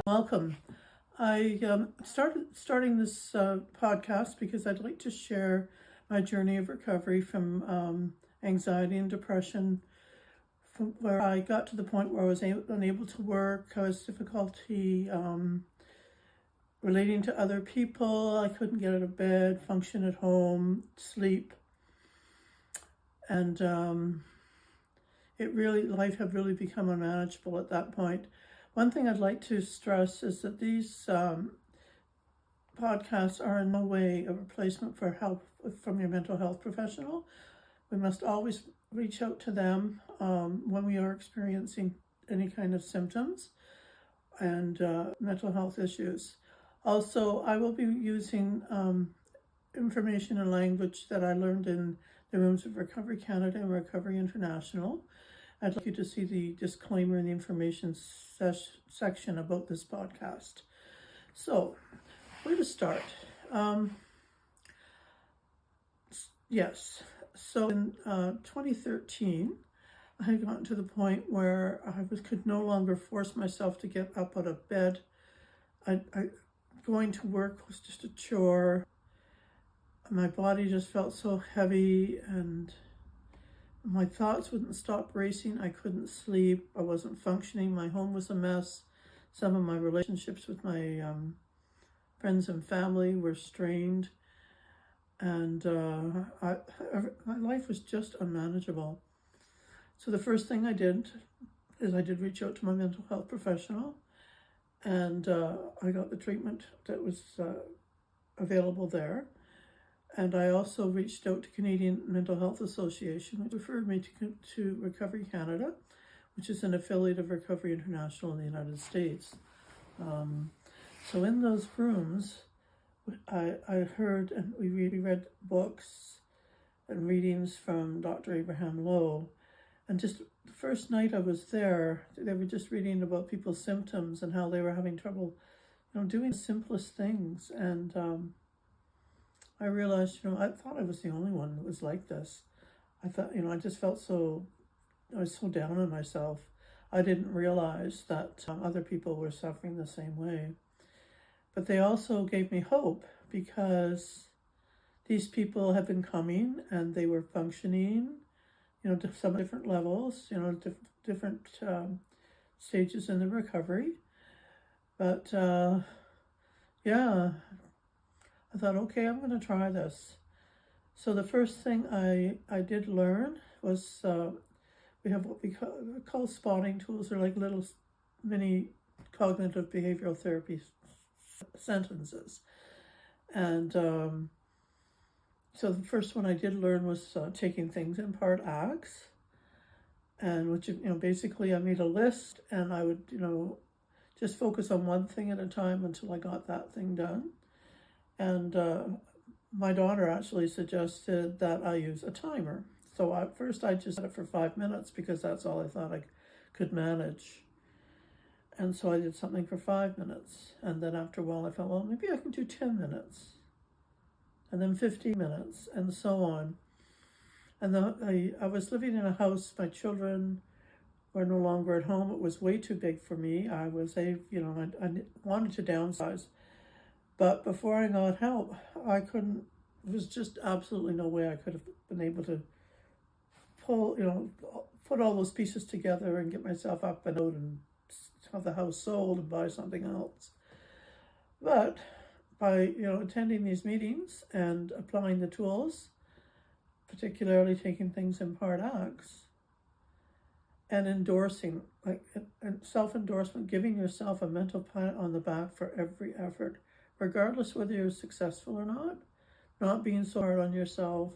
Welcome. I starting this podcast because I'd like to share my journey of recovery from anxiety and depression, from where I got to the point where I was unable to work. I was difficulty relating to other people. I couldn't get out of bed, function at home, sleep, and life had really become unmanageable at that point. One thing I'd like to stress is that these podcasts are in no way a replacement for help from your mental health professional. We must always reach out to them when we are experiencing any kind of symptoms and mental health issues. Also, I will be using information and language that I learned in the rooms of Recovery Canada and Recovery International. I'd like you to see the disclaimer in the information section about this podcast. So, where to start? Yes, so in 2013, I had gotten to the point where I could no longer force myself to get up out of bed. Going to work was just a chore. My body just felt so heavy and my thoughts wouldn't stop racing. I couldn't sleep. I wasn't functioning. My home was a mess. Some of my relationships with my friends and family were strained. And my life was just unmanageable. So the first thing I did is I did reach out to my mental health professional. And I got the treatment that was available there. And I also reached out to Canadian Mental Health Association, which referred me to Recovery Canada, which is an affiliate of Recovery International in the United States. So in those rooms, I heard and we read books and readings from Dr. Abraham Lowe. And just the first night I was there, they were just reading about people's symptoms and how they were having trouble, doing the simplest things. And I realized, I thought I was the only one that was like this. I thought, I just felt I was so down on myself. I didn't realize that other people were suffering the same way. But they also gave me hope because these people had been coming and they were functioning, to some different levels, different stages in the recovery. But I thought, okay, I'm going to try this. So the first thing I did learn was we have what we call spotting tools. They're like little mini cognitive behavioral therapy sentences. And so the first one I did learn was taking things in part acts. And which, basically I made a list and I would, just focus on one thing at a time until I got that thing done. And my daughter actually suggested that I use a timer. So at first I just set it for 5 minutes because that's all I thought I could manage. And so I did something for 5 minutes. And then after a while I thought, well, maybe I can do 10 minutes. And then 15 minutes and so on. And I was living in a house, my children were no longer at home. It was way too big for me. I wanted to downsize. But before I got help, I couldn't, there was just absolutely no way I could have been able to put all those pieces together and get myself up and out and have the house sold and buy something else. But by, attending these meetings and applying the tools, particularly taking things in part acts, and endorsing, and self-endorsement, giving yourself a mental pat on the back for every effort, regardless whether you're successful or not being so hard on yourself,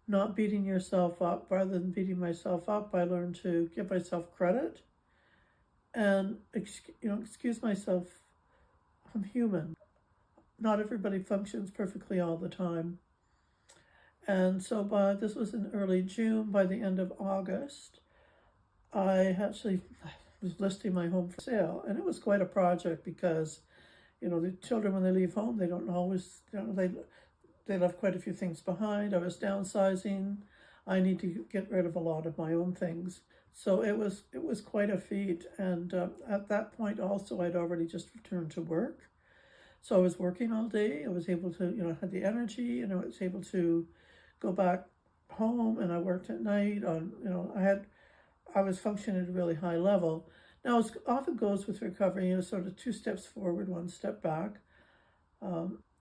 not beating yourself up. Rather than beating myself up, I learned to give myself credit and, excuse myself. I'm human. Not everybody functions perfectly all the time. And so this was in early June. By the end of August, I actually was listing my home for sale. And it was quite a project because the children, when they leave home, they don't always, they left quite a few things behind. I was downsizing. I need to get rid of a lot of my own things. So it was quite a feat. And at that point also, I'd already just returned to work. So I was working all day. I was able to, had the energy, and I was able to go back home, and I worked at night on, I was functioning at a really high level. Now, as often goes with recovery, sort of 2 steps forward, 1 step back.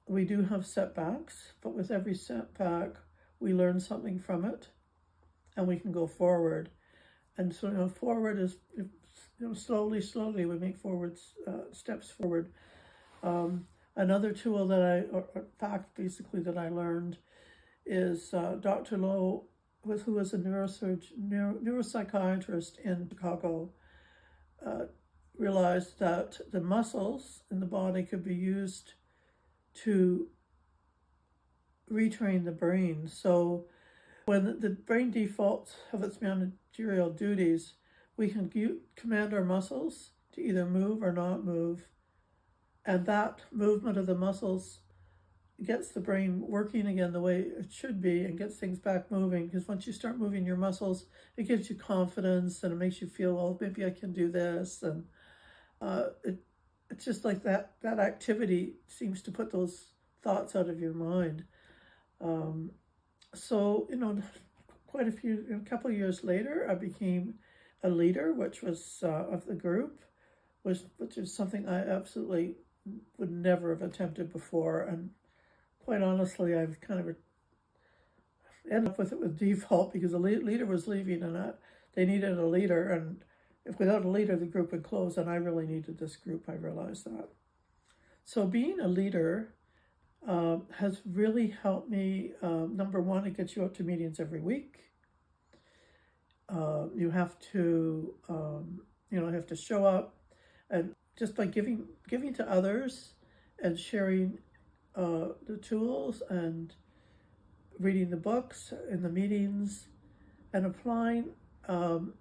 We do have setbacks, but with every setback, we learn something from it, and we can go forward. And so, forward is, slowly we make steps forward. Another tool or fact basically that I learned is Dr. Lowe, who was a neuropsychiatrist in Chicago, realized that the muscles in the body could be used to retrain the brain. So when the brain defaults of its managerial duties, we can command our muscles to either move or not move. And that movement of the muscles gets the brain working again the way it should be and gets things back moving. Because once you start moving your muscles, it gives you confidence and it makes you feel, oh, maybe I can do this. And it's just like that activity seems to put those thoughts out of your mind. So, quite a couple of years later, I became a leader, which was of the group, which is something I absolutely would never have attempted before. And quite honestly, I've kind of ended up with it with default because the leader was leaving and they needed a leader. And if without a leader, the group would close, and I really needed this group. I realized that. So being a leader has really helped me. Number one, it gets you out to meetings every week. You have to, have to show up, and just by giving to others and sharing the tools and reading the books in the meetings and applying the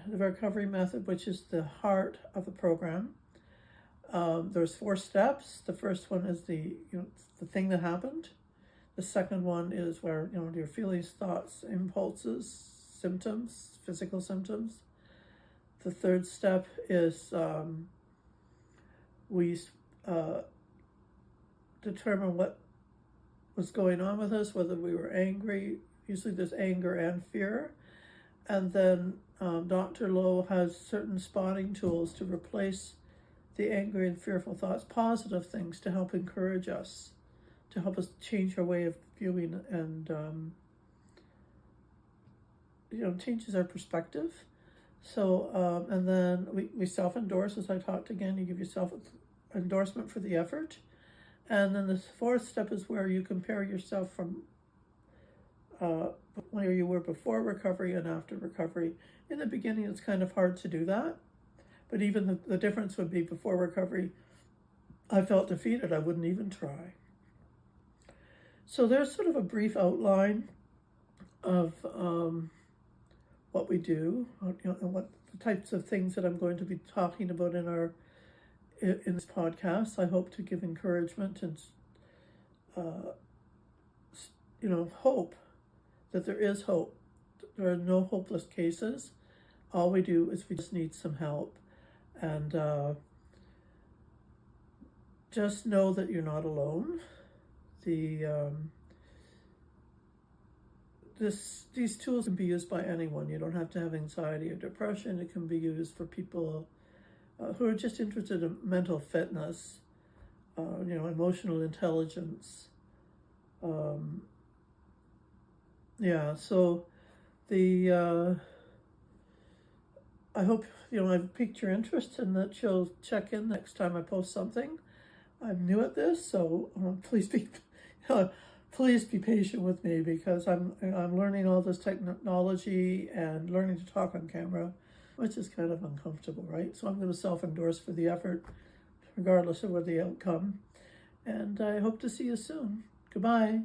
recovery method, which is the heart of the program. There's 4 steps. The first one is the thing that happened. The second one is where, your feelings, thoughts, impulses, symptoms, physical symptoms. The third step is we determine what was going on with us, whether we were angry. Usually there's anger and fear. And then Dr. Lowe has certain spotting tools to replace the angry and fearful thoughts, positive things to help encourage us, to help us change our way of viewing, and changes our perspective. So and then we self-endorse, as I talked again. You give yourself endorsement for the effort. And then the 4th step is where you compare yourself from where you were before recovery and after recovery. In the beginning, it's kind of hard to do that. But even the difference would be before recovery, I felt defeated. I wouldn't even try. So there's sort of a brief outline of what we do, and what the types of things that I'm going to be talking about in this podcast. I hope to give encouragement and hope that there is hope. There are no hopeless cases. All we do is we just need some help. And just know that you're not alone. These tools can be used by anyone. You don't have to have anxiety or depression. It can be used for people who are just interested in mental fitness, emotional intelligence. So I hope, I've piqued your interest and that you'll check in next time I post something. I'm new at this, so please be patient with me, because I'm learning all this technology and learning to talk on camera, which is kind of uncomfortable, right? So I'm going to self-endorse for the effort, regardless of what the outcome. And I hope to see you soon. Goodbye.